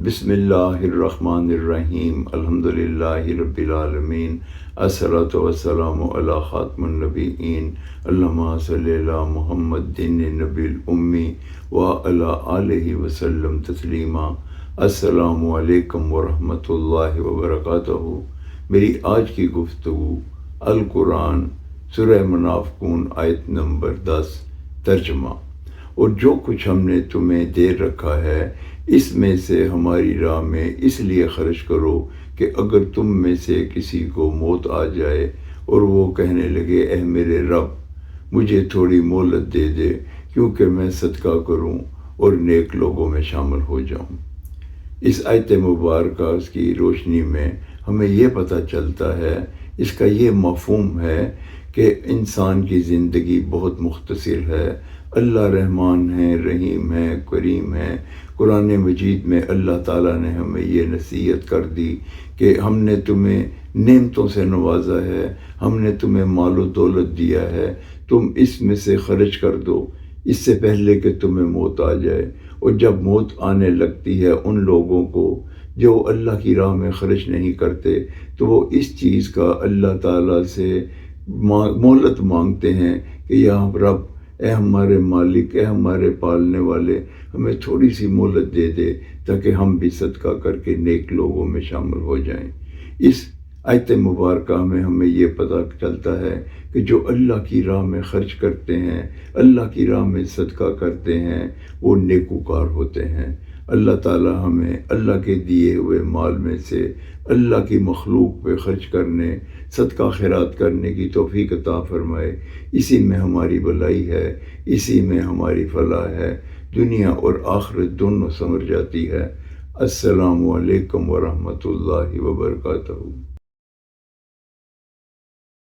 بسم اللہ الرحمن الرحیم الحمدللہ رب العالمین الصلاۃ والسلام علی خاتم النبیین اللہم صلی علی محمد النبی الامی وعلی آلہ وسلم تسلیما۔ السلام علیکم ورحمۃ اللہ وبرکاتہ۔ میری آج کی گفتگو القرآن سورہ منافقون آیت نمبر 10 ترجمہ۔ اور جو کچھ ہم نے تمہیں دے رکھا ہے اس میں سے ہماری راہ میں اس لیے خرچ کرو کہ اگر تم میں سے کسی کو موت آ جائے اور وہ کہنے لگے اے میرے رب مجھے تھوڑی مہلت دے دے کیونکہ میں صدقہ کروں اور نیک لوگوں میں شامل ہو جاؤں۔ اس آیت مبارکہ کی روشنی میں ہمیں یہ پتہ چلتا ہے، اس کا یہ مفہوم ہے کہ انسان کی زندگی بہت مختصر ہے۔ اللہ رحمان ہے، رحیم ہے، کریم ہے۔ قرآن مجید میں اللہ تعالیٰ نے ہمیں یہ نصیحت کر دی کہ ہم نے تمہیں نعمتوں سے نوازا ہے، ہم نے تمہیں مال و دولت دیا ہے، تم اس میں سے خرچ کر دو اس سے پہلے کہ تمہیں موت آ جائے۔ اور جب موت آنے لگتی ہے ان لوگوں کو جو اللہ کی راہ میں خرچ نہیں کرتے تو وہ اس چیز کا اللہ تعالیٰ سے مہلت مانگتے ہیں کہ یا رب اے ہمارے مالک، اے ہمارے پالنے والے، ہمیں تھوڑی سی مہلت دے دے تاکہ ہم بھی صدقہ کر کے نیک لوگوں میں شامل ہو جائیں۔ اس آیت مبارکہ میں ہمیں یہ پتہ چلتا ہے کہ جو اللہ کی راہ میں خرچ کرتے ہیں، اللہ کی راہ میں صدقہ کرتے ہیں، وہ نیکوکار ہوتے ہیں۔ اللہ تعالی ہمیں اللہ کے دیے ہوئے مال میں سے اللہ کی مخلوق پہ خرچ کرنے، صدقہ خیرات کرنے کی توفیق عطا فرمائے۔ اسی میں ہماری بھلائی ہے، اسی میں ہماری فلاح ہے، دنیا اور آخرت دونوں سنور جاتی ہے۔ السلام علیکم ورحمۃ اللہ وبرکاتہ۔